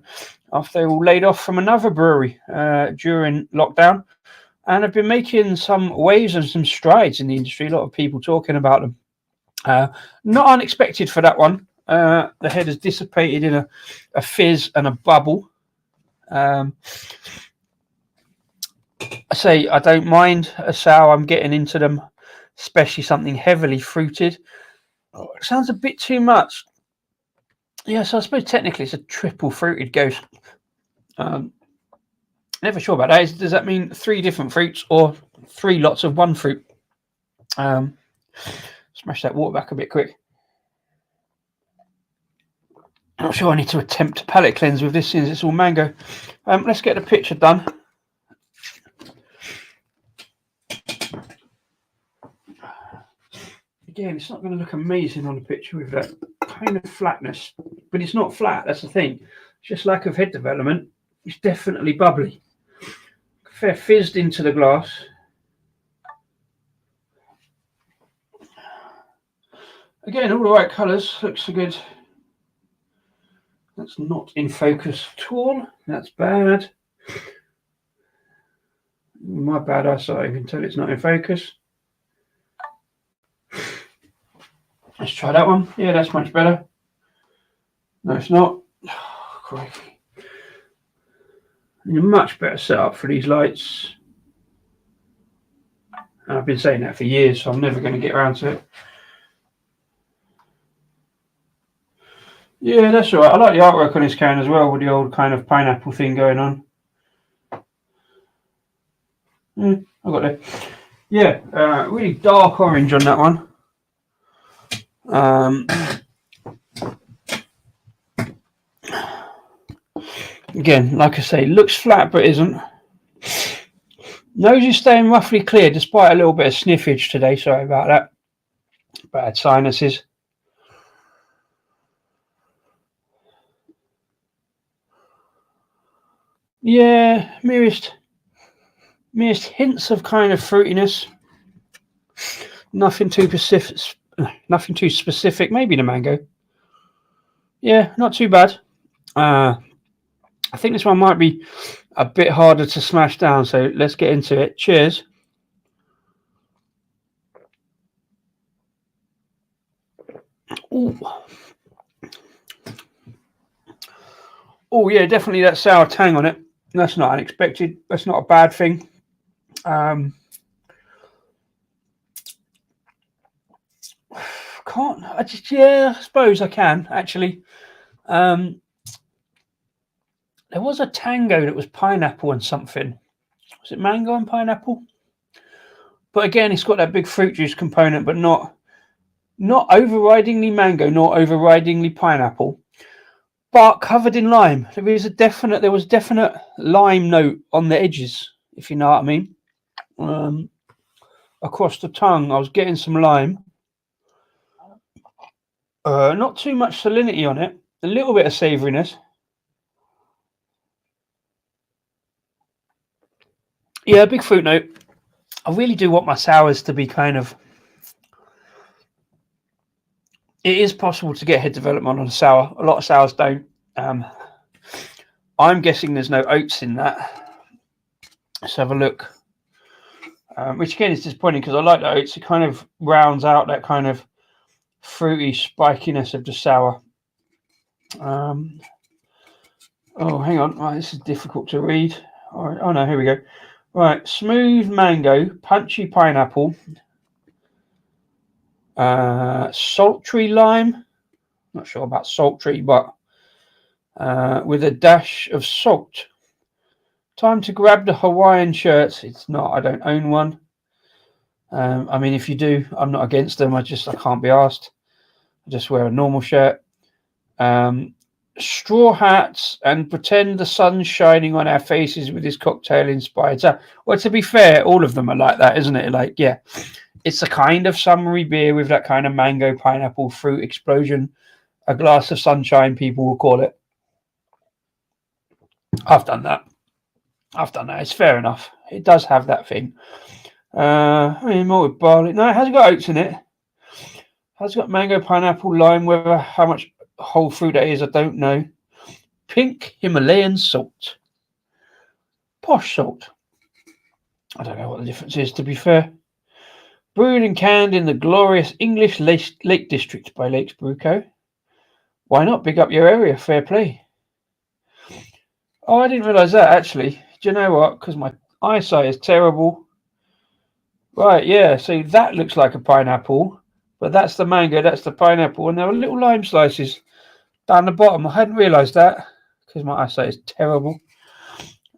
after they were all laid off from another brewery during lockdown, and have been making some waves and some strides in the industry. A lot of people talking about them. Not unexpected for that one. The head has dissipated in a fizz and a bubble. I say I don't mind a sour. I'm getting into them, especially something heavily fruited. Oh, it sounds a bit too much. Yeah, so I suppose technically it's a triple fruited Gose. Never sure about that. Does that mean 3 different fruits or 3 lots of one fruit? Smash that water back a bit quick. Not sure I need to attempt a palate cleanse with this since it's all mango. Let's get the picture done. Again, it's not going to look amazing on the picture with that kind of flatness, but it's not flat. That's the thing. It's just lack of head development. It's definitely bubbly. Fair fizzed into the glass. Again, all the right colours. Looks good. That's not in focus at all. That's bad. My bad eyesight, you can tell it's not in focus. Let's try that one. Yeah, that's much better. No, it's not. Oh, crikey. Much better setup for these lights. And I've been saying that for years, so I'm never going to get around to it. Yeah, that's all right. I like the artwork on this can as well, with the old kind of pineapple thing going on. I got there. Yeah, really dark orange on that one. Again, like I say, looks flat but isn't. Nose is staying roughly clear despite a little bit of sniffage today. Sorry about that. Bad sinuses. Yeah, merest hints of kind of fruitiness. Nothing too specific. Maybe the mango. Yeah, not too bad. I think this one might be a bit harder to smash down, so let's get into it. Cheers. Ooh. Oh yeah, definitely that sour tang on it. That's not unexpected. That's not a bad thing. I suppose I can actually. There was a tango that was pineapple and something. Was it mango and pineapple? But again, it's got that big fruit juice component, but not overridingly mango, nor overridingly pineapple, but covered in lime. There was definite lime note on the edges, if you know what I mean. Across the tongue, I was getting some lime. Not too much salinity on it. A little bit of savouriness. Yeah, big fruit note. I really do want my sours to be kind of... It is possible to get head development on a sour. A lot of sours don't. I'm guessing there's no oats in that. Let's have a look. Which again is disappointing because I like the oats. It kind of rounds out that kind of fruity spikiness of the sour. Oh, hang on. Right, this is difficult to read. All right. Oh no, here we go. Right, smooth mango, punchy pineapple, sultry lime. Not sure about sultry, but with a dash of salt. Time to grab the Hawaiian shirts. It's not. I don't own one. I mean, if you do, I'm not against them. I can't be asked. I just wear a normal shirt. Straw hats and pretend the sun's shining on our faces with this cocktail inspired. So, well, to be fair, all of them are like that, isn't it? Like, yeah, it's a kind of summery beer with that kind of mango, pineapple, fruit explosion. A glass of sunshine, people will call it. I've done that. It's fair enough. It does have that thing. I mean, malted barley. No, it hasn't got oats in it. Has got mango, pineapple, lime. Whether how much whole fruit that is, I don't know. Pink Himalayan salt. Posh salt. I don't know what the difference is, to be fair. Brewed and canned in the glorious English Lake District by Lakes Brew Co. Why not? Big up your area. Fair play. Oh, I didn't realise that, actually. Do you know what? Because my eyesight is terrible. Right, yeah. So that looks like a pineapple. But that's the mango, that's the pineapple. And there are little lime slices down the bottom. I hadn't realised that because my eyesight is terrible.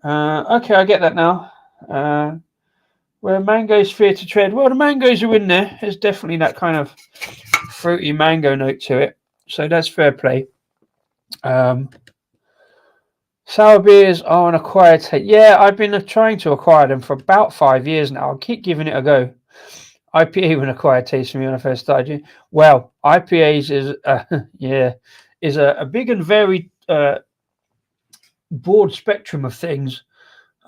Okay, I get that now. Where mangoes fear to tread. Well, the mangoes are in there. There's definitely that kind of fruity mango note to it. So that's fair play. Sour beers are an acquired taste. Yeah, I've been trying to acquire them for about 5 years now. I'll keep giving it a go. IPA was an acquired taste for me when I first started. Well, IPAs is a big and varied broad spectrum of things.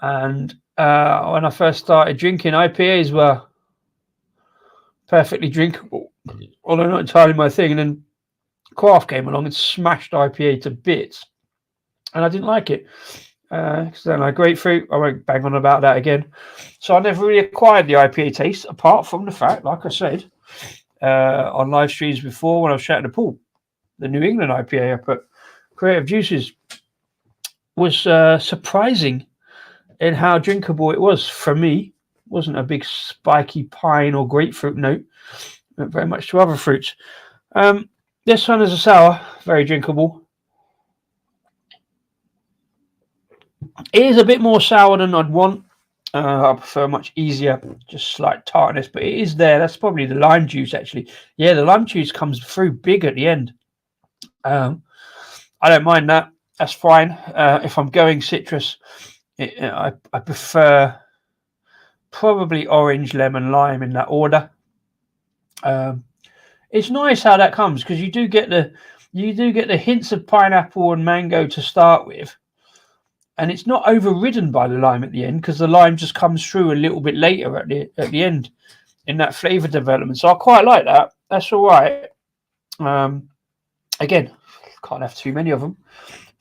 And when I first started drinking, IPAs were perfectly drinkable, although not entirely my thing. And then craft came along and smashed IPA to bits, and I didn't like it. because I don't like grapefruit. I won't bang on about that again. So I never really acquired the IPA taste, apart from the fact, like I said, on live streams before when I was chatting to Paul, the New England IPA I put, Creative Juices, was surprising in how drinkable it was for me. It wasn't a big spiky pine or grapefruit note, but very much to other fruits. This one is a sour, very drinkable. It is a bit more sour than I'd want. I prefer much easier, just slight tartness, but it is there. That's probably the lime juice, actually. Yeah, the lime juice comes through big at the end. I don't mind that. That's fine. If I'm going citrus, I prefer probably orange, lemon, lime in that order. It's nice how that comes, because you do get the hints of pineapple and mango to start with, and it's not overridden by the lime at the end, because the lime just comes through a little bit later at the end in that flavour development. So I quite like that. That's all right. Again, can't have too many of them.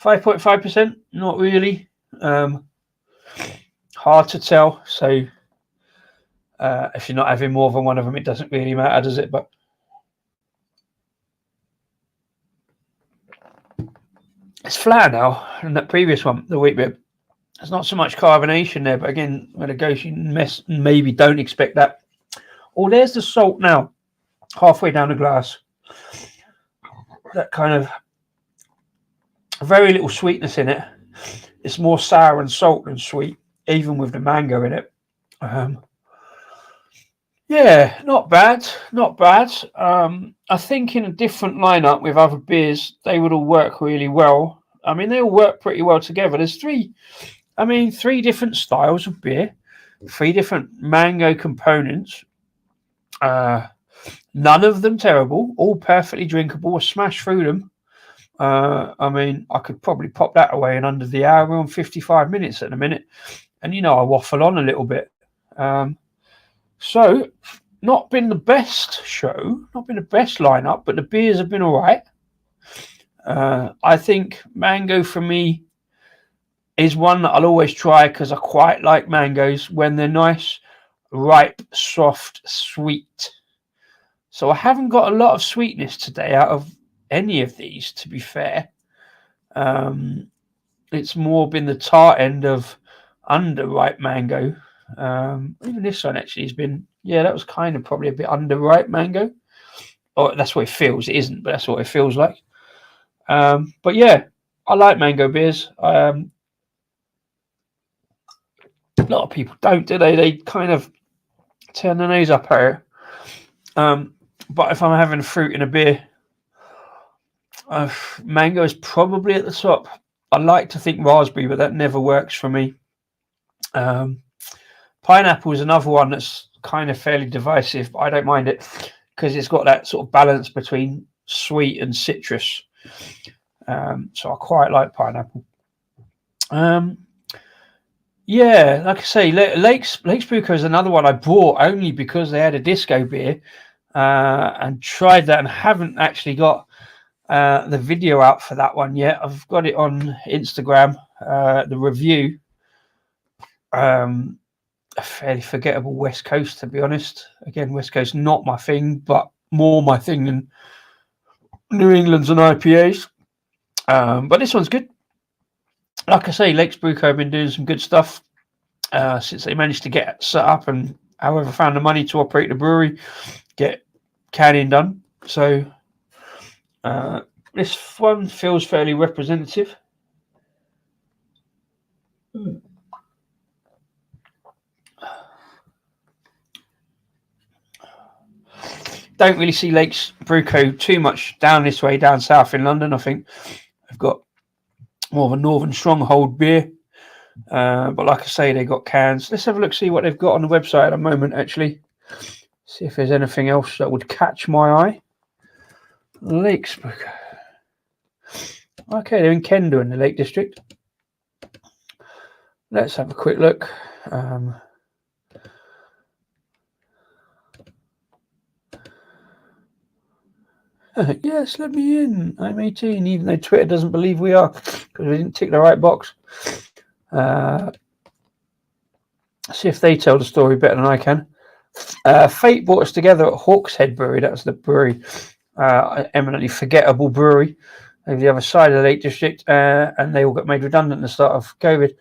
5.5%, not really. Hard to tell. So if you're not having more than one of them, it doesn't really matter, does it? But it's flatter now than that previous one, the wheat bib. There's not so much carbonation there, but again, when it goes, you maybe don't expect that. Oh, there's the salt now, halfway down the glass. That kind of very little sweetness in it. It's more sour and salt than sweet, even with the mango in it. Yeah, not bad, not bad. I think in a different lineup with other beers, they would all work really well. I mean, they all work pretty well together. There's three different styles of beer, 3 different mango components. None of them terrible, all perfectly drinkable. I smash through them. I mean, I could probably pop that away in under the hour and 55 minutes at a minute. And, I waffle on a little bit. So, not been the best show, not been the best lineup, but the beers have been all right. I think mango for me is one that I'll always try, because I quite like mangoes when they're nice, ripe, soft, sweet. So I haven't got a lot of sweetness today out of any of these, to be fair. It's more been the tart end of underripe mango. Even this one actually has been, that was kind of probably a bit underripe mango. Oh, that's what it feels. It isn't, but that's what it feels like. But yeah, I like mango beers. A lot of people don't, do they? They kind of turn their nose up at it. But if I'm having fruit in a beer, mango is probably at the top. I like to think raspberry, but that never works for me. Pineapple is another one that's kind of fairly divisive, but I don't mind it, because it's got that sort of balance between sweet and citrus. So I quite like pineapple. Yeah, like I say, Lakes Brew is another one I bought only because they had a disco beer, and tried that, and haven't actually got the video out for that one yet. I've got it on Instagram, the review. A fairly forgettable West Coast, to be honest. Again, West Coast not my thing, but more my thing than New England's and IPAs. But this one's good. Like I say, Lakes Brew have been doing some good stuff since they managed to get set up and however found the money to operate the brewery, get canning done. So this one feels fairly representative. Don't really see Lakes Brew Co too much down this way, down south in London. I think they've got more of a northern stronghold beer. But like I say, they got cans. Let's have a look, see what they've got on the website at the moment, actually. See if there's anything else that would catch my eye. Lakes Brew Co. Okay, they're in Kendo in the Lake District. Let's have a quick look. Yes, let me in. I'm 18, even though Twitter doesn't believe we are, because we didn't tick the right box. See if they tell the story better than I can. Fate brought us together at Hawkshead Brewery. That's the brewery, eminently forgettable brewery over the other side of the Lake District, and they all got made redundant at the start of COVID.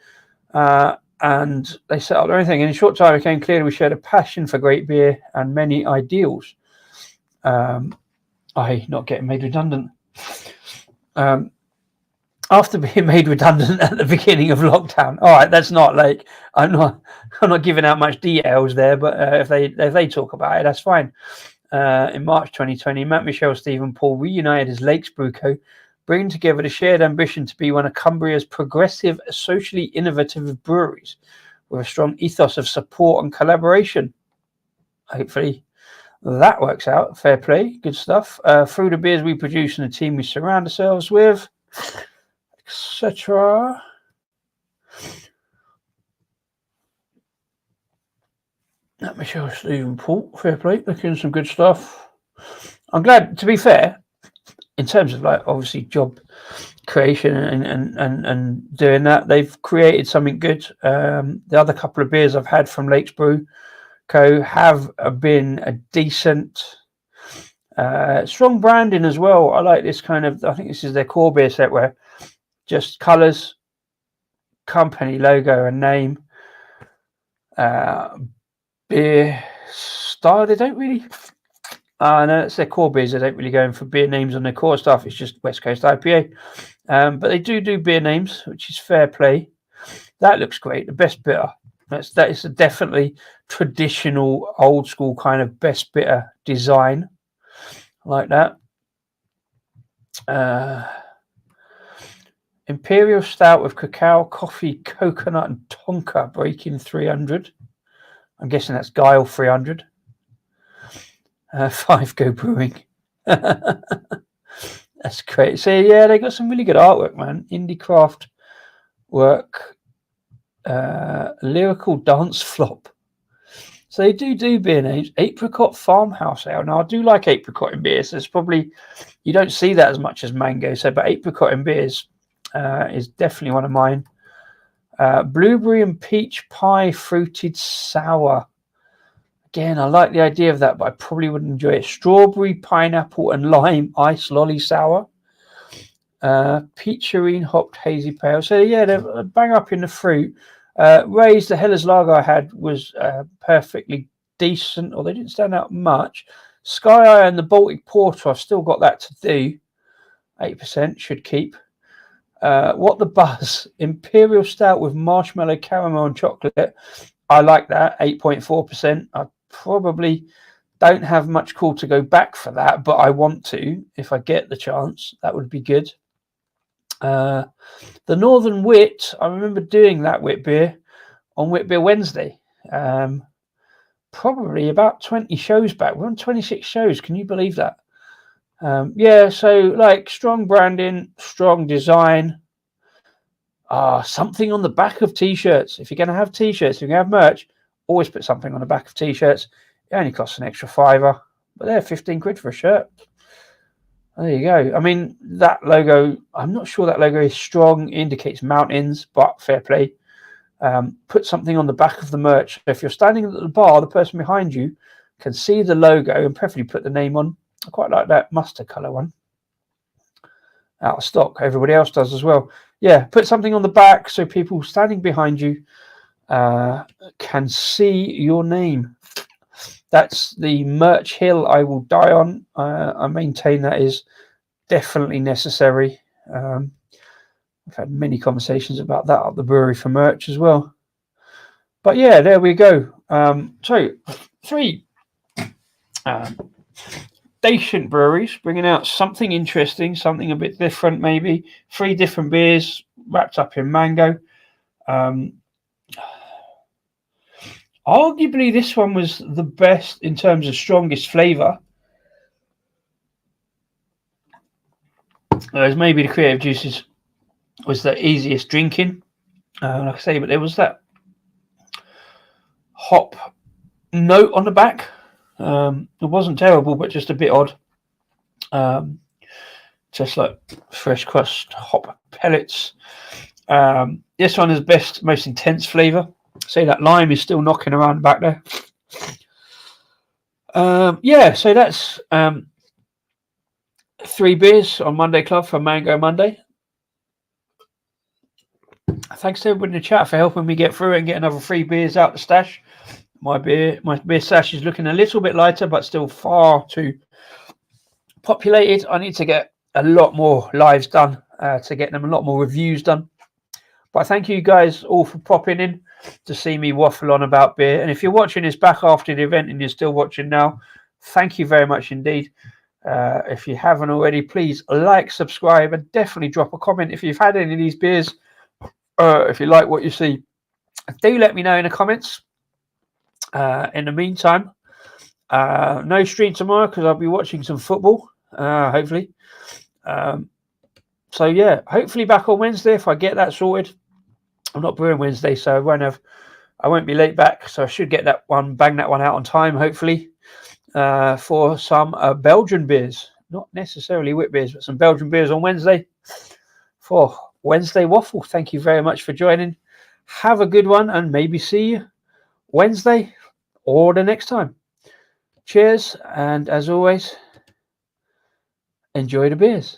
And they set up their own thing. In a short time, it became clear we shared a passion for great beer and many ideals. Not getting made redundant. After being made redundant at the beginning of lockdown. All right, that's not like I'm not giving out much details there, but if they talk about it, that's fine. In March 2020, Matt, Michelle, Steve, and Paul reunited as Lakes Brew Co, bringing together the shared ambition to be one of Cumbria's progressive, socially innovative breweries with a strong ethos of support and collaboration. Hopefully that works out. Fair play, good stuff. Through the beers we produce and the team we surround ourselves with, etc. Let me show Stephen Paul. Fair play, looking some good stuff. I'm glad, to be fair, in terms of like obviously job creation and doing that, they've created something good. The other couple of beers I've had from Lakes Brew Co have been a decent, strong branding as well. I like this kind of, I think this is their core beer set where just colours, company logo and name, beer style. They don't really, no, it's their core beers. They don't really go in for beer names on their core stuff. It's just West Coast IPA. But they do beer names, which is fair play. That looks great. The best bitter. That is a definitely traditional, old school kind of best bitter design. I like that. Imperial Stout with cacao, coffee, coconut, and tonka, breaking 300. I'm guessing that's Guile 300. 5 Go Brewing. That's great. So yeah, they got some really good artwork, man. Indie craft work. Lyrical dance flop. So they do beer names. Apricot Farmhouse Ale. Now I do like apricot in beers. There's probably, you don't see that as much as mango. So, but apricot in beers is definitely one of mine. Blueberry and peach pie fruited sour. Again, I like the idea of that, but I probably wouldn't enjoy it. Strawberry, pineapple, and lime ice lolly sour. Peacherine hopped hazy pale. So yeah, they're bang up in the fruit. Ray's, the Hellas Lager I had was perfectly decent, or they didn't stand out much. Sky Eye and the Baltic Porter, I've still got that to do. 8% should keep. What the Buzz? Imperial Stout with marshmallow, caramel, and chocolate. I like that. 8.4%. I probably don't have much call to go back for that, but I want to if I get the chance. That would be good. The Northern Wit, I remember doing that wit beer on Wit Beer Wednesday. Probably about 20 shows back. We're on 26 shows. Can you believe that? Yeah, so like strong branding, strong design. Something on the back of t-shirts. If you're going to have t-shirts, if you're going to have merch, always put something on the back of t-shirts. It only costs an extra £5, but they're 15 quid for a shirt. There you go. I mean, that logo, I'm not sure that logo is strong. It indicates mountains, but fair play. Put something on the back of the merch. If you're standing at the bar, the person behind you can see the logo and preferably put the name on. I quite like that mustard colour one. Out of stock. Everybody else does as well. Yeah, put something on the back so people standing behind you can see your name. That's the merch hill I will die on. I maintain that is definitely necessary. I've had many conversations about that at the brewery for merch as well. But yeah, there we go. So 3 decent breweries bringing out something interesting, something a bit different maybe. 3 different beers wrapped up in mango. Arguably, this one was the best in terms of strongest flavour. Whereas maybe the Creative Juices was the easiest drinking. Like I say, but there was that hop note on the back. It wasn't terrible, but just a bit odd. Just like fresh crushed hop pellets. This one is best, most intense flavour. See, that lime is still knocking around back there. Yeah, so that's 3 beers on Monday Club for Mango Monday. Thanks to everybody in the chat for helping me get through it and get another 3 beers out the stash. My beer stash is looking a little bit lighter, but still far too populated. I need to get a lot more lives done to get them a lot more reviews done. But thank you guys all for popping in to see me waffle on about beer. And if you're watching this back after the event and you're still watching now, thank you very much indeed. If you haven't already, please like, subscribe, and definitely drop a comment if you've had any of these beers. If you like what you see, do let me know in the comments. In the meantime, no stream tomorrow because I'll be watching some football, hopefully. So yeah, hopefully back on Wednesday if I get that sorted. I'm not brewing Wednesday, so I won't be late back, so I should get that one, bang that one out on time, hopefully, for some Belgian beers. Not necessarily wit beers, but some Belgian beers on Wednesday for Wednesday Waffle. Thank you very much for joining. Have a good one, and maybe see you Wednesday or the next time. Cheers, and as always, enjoy the beers.